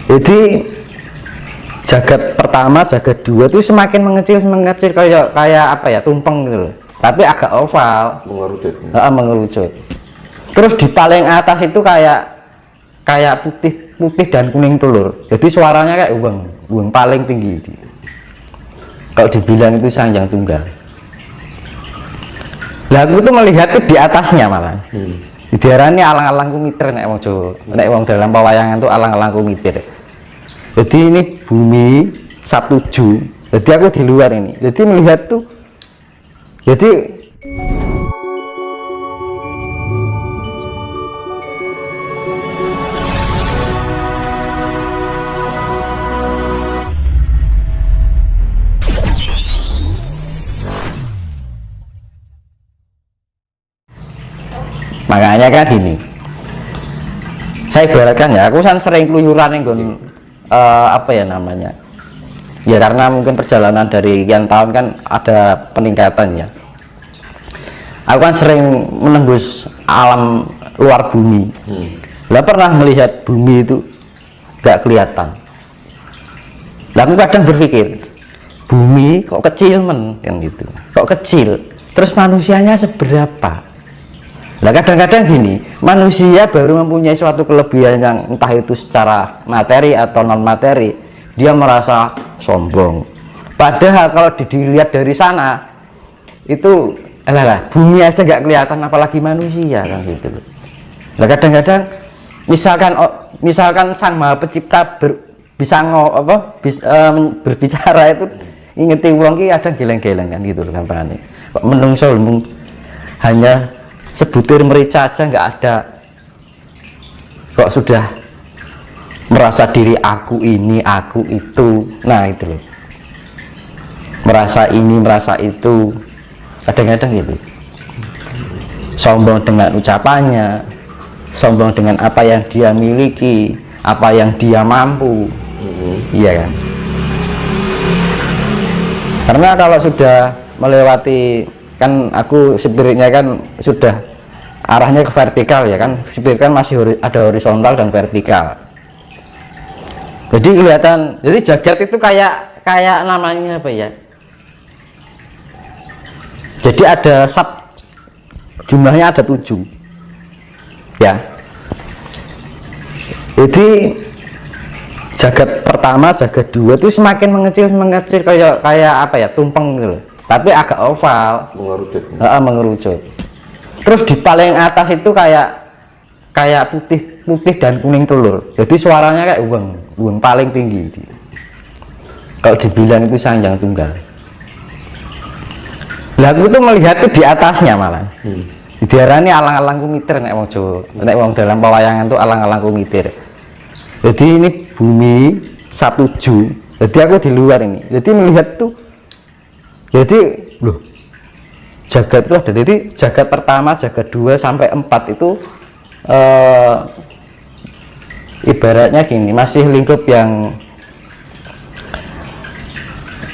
Jadi jagat pertama, jagat dua itu semakin mengecil kayak apa ya, tumpeng gitu loh. Tapi agak oval, mengerucut. Terus di paling atas itu kayak putih dan kuning telur. Jadi suaranya kayak uang paling tinggi. Kalau dibilang itu Sanjang Tunggal. Lah aku tuh melihat tuh di atasnya malah. Diarani alang-alang kumiter nek wong Jawa. Nek wong dalam pewayangan tuh alang-alang kumiter. Jadi ini bumi Sabtuju. Jadi aku di luar ini. Jadi melihat tuh. Jadi makanya kan gini, saya ibaratkan ya, aku kan sering keluyuran yang apa ya namanya ya, karena mungkin perjalanan dari sekian tahun kan ada peningkatan ya. Aku kan sering menembus alam luar bumi. Lah pernah melihat bumi itu gak kelihatan. Lah aku kadang berpikir, bumi kok kecil kan gitu, kok kecil, terus manusianya seberapa? Nah kadang-kadang gini, manusia baru mempunyai suatu kelebihan yang entah itu secara materi atau non materi, dia merasa sombong. Padahal kalau dilihat dari sana itu bumi aja nggak kelihatan, apalagi manusia kan gitu loh. Nah kadang-kadang misalkan Sang Maha Pencipta bisa berbicara itu ingeti wong ki kadang geleng-geleng kan gitu loh kampanye. Kok menungso hanya sebutir merica aja nggak ada, kok sudah merasa diri aku ini, aku itu. Nah itu loh, merasa ini, merasa itu, kadang-kadang gitu. Sombong dengan ucapannya, sombong dengan apa yang dia miliki, apa yang dia mampu. Iya kan, karena kalau sudah melewati, kan aku spiritnya kan sudah arahnya ke vertikal ya kan, spirit kan masih ada horizontal dan vertikal. Jadi kelihatan, jadi jagat itu kayak namanya apa ya, jadi ada jumlahnya ada 7 ya. Jadi jagat pertama, jagat dua itu semakin mengecil kayak apa ya, tumpeng gitu loh. Tapi agak oval, mengerucut. Terus di paling atas itu kayak putih dan kuning telur. Jadi suaranya kayak uang paling tinggi. Kalau dibilang itu Sanjang Tunggal. Lah aku tuh melihat tuh di atasnya malah. Diarani alang-alang kumiter nek wong Jawa. Nek wong dalam pewayangan tuh alang-alang kumiter. Jadi ini bumi Sabtuju. Jadi aku di luar ini. Jadi melihat tuh, jadi loh, jagat itu ada. Jadi jagat pertama, jagat 2 sampai 4 itu ibaratnya gini, masih lingkup yang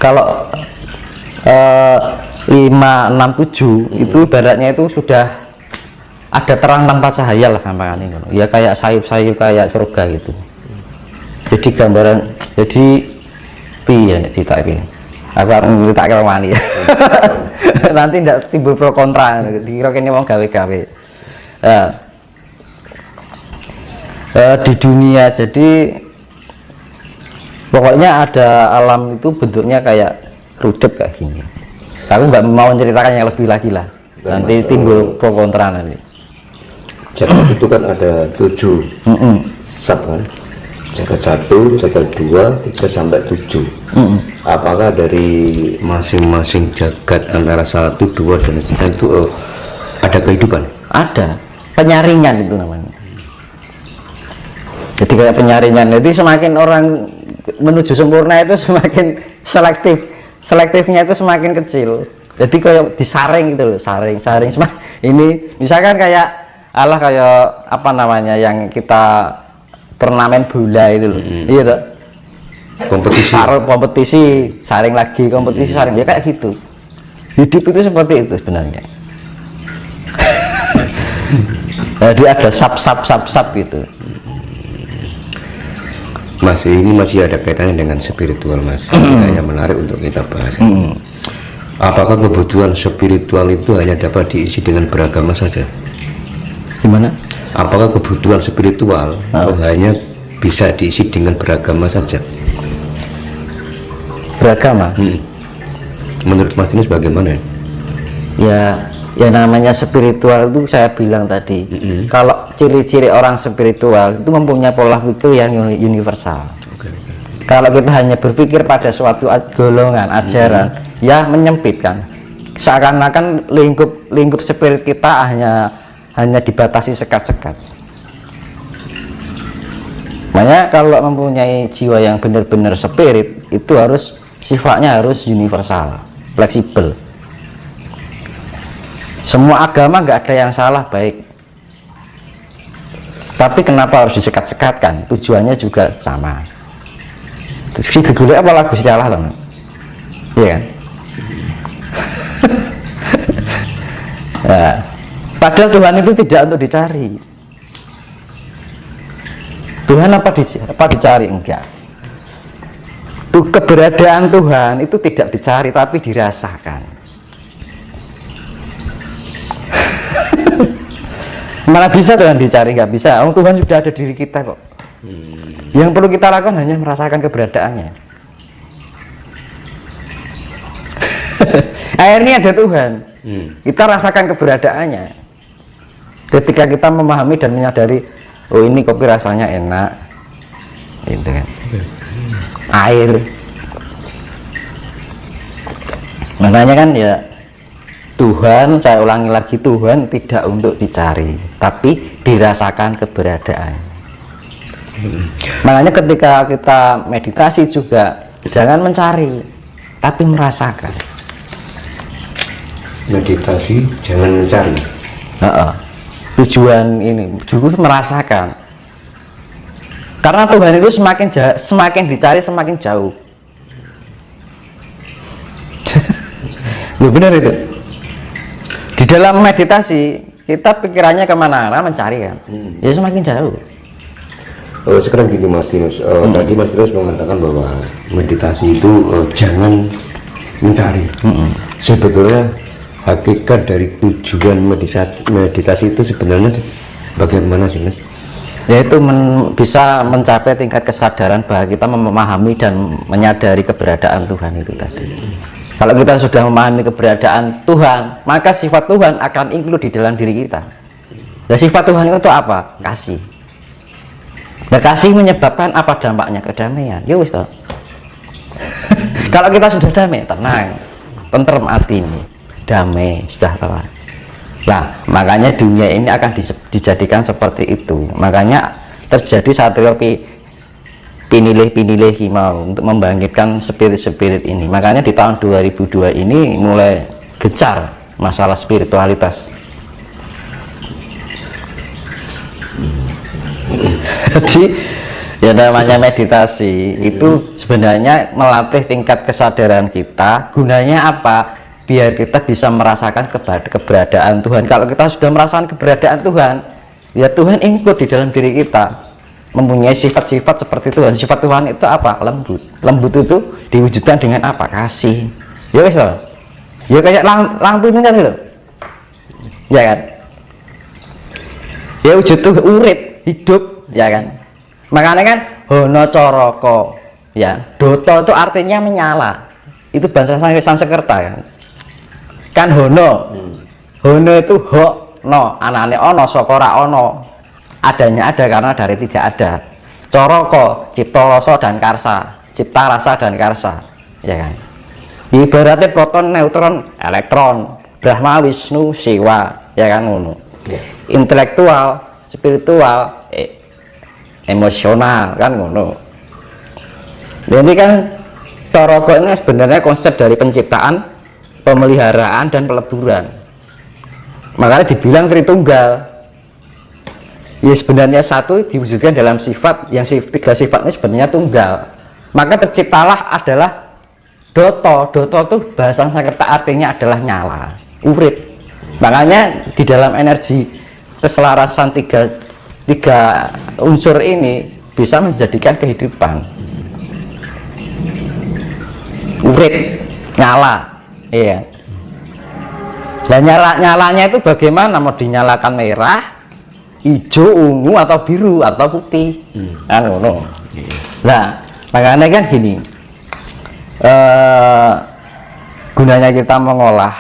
kalau 5, 6, 7 itu ibaratnya itu sudah ada terang tanpa cahaya lah gampangannya ya, kayak sayup-sayup kayak surga gitu. Jadi gambaran, jadi piye nek citake, aku harus minta ke wani ya. Nanti tidak timbul pro kontra, dikira kene mau gawe-gawe. Di dunia, jadi pokoknya ada alam itu bentuknya kayak rujak kayak gini. Aku nggak mau menceritakan yang lebih lagi lah, nanti timbul pro kontra nanti. Jagat itu kan ada 7 sab kan, jagat 1, jagat 2, 3 sampai 7. Apakah dari masing-masing jagat antara 1, 2 dan 3 itu ada kehidupan? Ada penyaringan itu namanya. Jadi kayak penyaringan. Jadi semakin orang menuju sempurna itu semakin selektifnya itu semakin kecil. Jadi kayak disaring gitu loh, saring ini misalkan kayak kayak apa namanya yang kita turnamen bola itu loh. Iya toh, kompetisi saring lagi, kompetisi saring, ya kayak gitu. Hidup itu seperti itu sebenarnya. Jadi ada sub gitu. masih ada kaitannya dengan spiritual, Mas. Kayaknya menarik untuk kita bahas. Apakah kebutuhan spiritual itu hanya dapat diisi dengan beragama saja? Gimana? Apakah kebutuhan spiritual hanya bisa diisi dengan beragama saja? Beragama? Menurut Mas Dimas bagaimana? Ya namanya spiritual itu saya bilang tadi, kalau ciri-ciri orang spiritual itu mempunyai pola pikir yang universal. Kalau kita hanya berpikir pada suatu golongan ajaran, ya menyempitkan, seakan-akan lingkup spirit kita hanya dibatasi sekat-sekat. Makanya kalau mempunyai jiwa yang benar-benar spirit, itu sifatnya harus universal, fleksibel. Semua agama nggak ada yang salah baik, tapi kenapa harus disekat-sekatkan? Tujuannya juga sama. Si digulai apa lagu salah teman? Iya kan? Nah, padahal Tuhan itu tidak untuk dicari. Tuhan apa dicari? Enggak. Keberadaan Tuhan itu tidak dicari tapi dirasakan. Mana bisa Tuhan dicari? Nggak bisa. Tuhan sudah ada diri kita kok. Yang perlu kita lakukan hanya merasakan keberadaannya. Akhirnya ada Tuhan. Kita rasakan keberadaannya. Ketika kita memahami dan menyadari, oh ini kopi rasanya enak, gitu kan. Air. Makanya kan ya, Tuhan, saya ulangi lagi, Tuhan tidak untuk dicari, tapi dirasakan keberadaan. Makanya ketika kita meditasi juga jangan mencari, tapi merasakan. Meditasi jangan mencari. Tujuan ini juga merasakan. Karena Tuhan itu semakin dicari semakin jauh. Loh, benar itu. Di dalam meditasi kita pikirannya kemana-mana mencari kan, ya semakin jauh. Sekarang gini Mas Dimas, tadi Mas Dimas mengatakan bahwa meditasi itu jangan mencari. Sebetulnya hakikat dari tujuan meditasi itu sebenarnya bagaimana sih Mas? Yaitu bisa mencapai tingkat kesadaran bahwa kita memahami dan menyadari keberadaan Tuhan itu tadi. Kalau kita sudah memahami keberadaan Tuhan, maka sifat Tuhan akan include di dalam diri kita. Dan sifat Tuhan itu apa? Kasih. Dan kasih menyebabkan apa dampaknya? Kedamaian. Ya wis toh. Kalau kita sudah damai, tenang, tentrem hati ini, damai, sejahtera. Nah, makanya dunia ini akan dijadikan seperti itu. Makanya terjadi satria pinilih mau untuk membangkitkan spirit-spirit ini. Makanya di tahun 2002 ini mulai gencar masalah spiritualitas. Jadi ya namanya meditasi itu sebenarnya melatih tingkat kesadaran kita. Gunanya apa? Biar kita bisa merasakan keberadaan Tuhan. Kalau kita sudah merasakan keberadaan Tuhan, ya Tuhan include di dalam diri kita, mempunyai sifat-sifat seperti Tuhan. Sifat Tuhan itu apa? Lembut. Lembut itu diwujudkan dengan apa? Kasih. Ya wis toh. Ya kayak lampu ini kan loh. Ya kan? Ya wujud tuh urip, hidup, ya kan? Makanya kan hono coroko, ya. Doto itu artinya menyala. Itu bahasa Sanskerta kan. Kan hono. Hono itu ho no, anane ono sokora ono. Adanya ada karena dari tidak ada. Coroko, cipta rasa dan karsa, cipta rasa dan karsa, ya kan. Ibaratnya proton, neutron, elektron, Brahma, Wisnu, Siwa, ya kan ngono. Intelektual, spiritual, emosional, kan ngono. Jadi kan coroko ini sebenarnya konsep dari penciptaan, pemeliharaan dan peleburan. Makanya dibilang Tritunggal. Ya sebenarnya satu diwujudkan dalam sifat yang tiga sifat ini sebenarnya tunggal. Maka terciptalah adalah Doto. Doto itu bahasa Sanskerta artinya adalah nyala, urip. Makanya di dalam energi keselarasan tiga unsur ini bisa menjadikan kehidupan. Urip nyala, iya. Dan nyalanya itu bagaimana? Mau dinyalakan merah, hijau, ungu, atau biru, atau putih. Nah, makanya kan gini, gunanya kita mengolah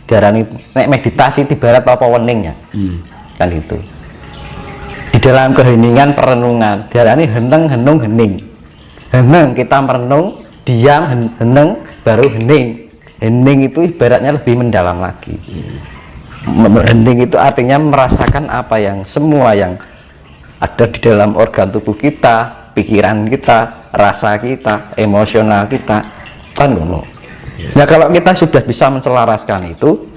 darani meditasi ibarat apa weningnya, kan itu. Di dalam keheningan perenungan, darani heneng, henung, hening. Heneng kita merenung, diam, heneng, baru hening. Hening itu ibaratnya lebih mendalam lagi. Hening itu artinya merasakan apa yang semua yang ada di dalam organ tubuh kita, pikiran kita, rasa kita, emosional kita, kan ngono. Nah, kalau kita sudah bisa menselaraskan itu,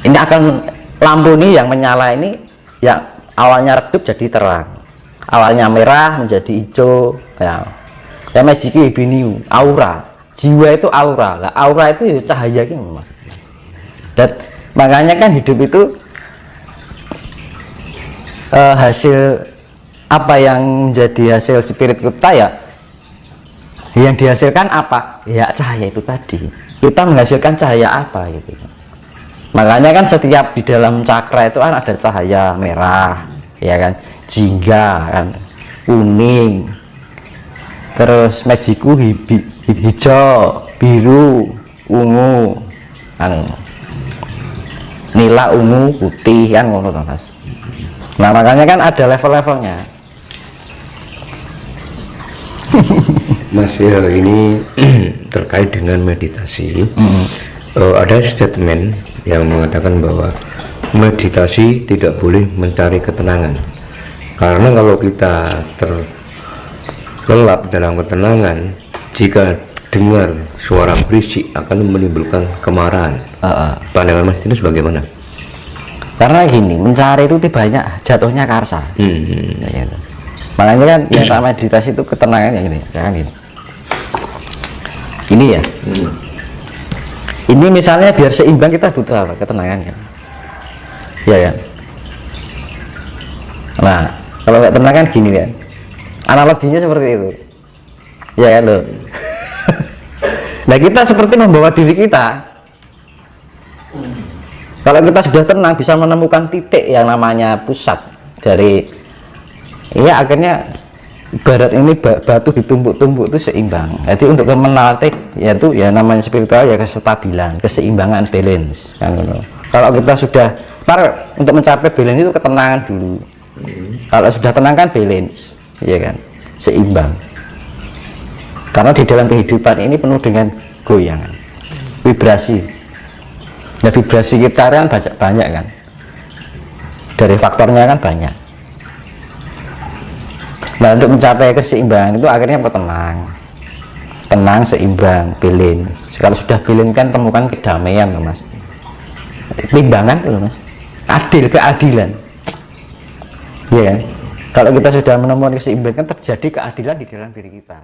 ini akan lampu ini yang menyala ini, yang awalnya redup jadi terang, awalnya merah menjadi hijau, ya magiki biniu, aura. Jiwa itu aura, lah aura itu ya cahaya gitu mas. Dan makanya kan hidup itu hasil apa yang menjadi hasil spirit kita ya, yang dihasilkan apa ya, cahaya itu tadi. Kita menghasilkan cahaya apa gitu. Makanya kan setiap di dalam cakra itu kan ada cahaya merah, ya kan, jingga kan, kuning, terus magiku hijau, biru, ungu, kan, nila, ungu, putih, kan ngono mas. Nah makanya kan ada level-levelnya. Mas ya, ini terkait dengan meditasi. Ada statement yang mengatakan bahwa meditasi tidak boleh mencari ketenangan, karena kalau kita terlelap dalam ketenangan, jika dengar suara berisik akan menimbulkan kemarahan. Pandangan Mas Tinus bagaimana? Karena gini, mencari itu banyak jatuhnya karsa. Ya, gitu. Makanya kan yang tak meditasi itu ketenangan yang ini, ya kan gini. Ini ya. Ini misalnya biar seimbang kita butuh apa? Ketenangan kan. Ya kan. Nah, kalau nggak tenang kan gini kan. Analoginya seperti itu. Ya kan loh. Nah kita seperti membawa diri kita. Kalau kita sudah tenang bisa menemukan titik yang namanya pusat dari, ya akhirnya ibarat ini batu ditumpuk-tumpuk itu seimbang. Jadi untuk melatih yaitu ya namanya spiritual ya kestabilan, keseimbangan, balance kan. Kalau kita sudah untuk mencapai balance itu ketenangan dulu. Kalau sudah tenang kan balance, ya kan, seimbang. Karena di dalam kehidupan ini penuh dengan goyangan, vibrasi. Nah vibrasi kita kan banyak kan, dari faktornya kan banyak. Nah untuk mencapai keseimbangan itu akhirnya tenang, seimbang, balance. Kalau sudah balance kan temukan kedamaian mas, timbangan mas, keadilan, ya kan? Kalau kita sudah menemukan keseimbangan, terjadi keadilan di dalam diri kita.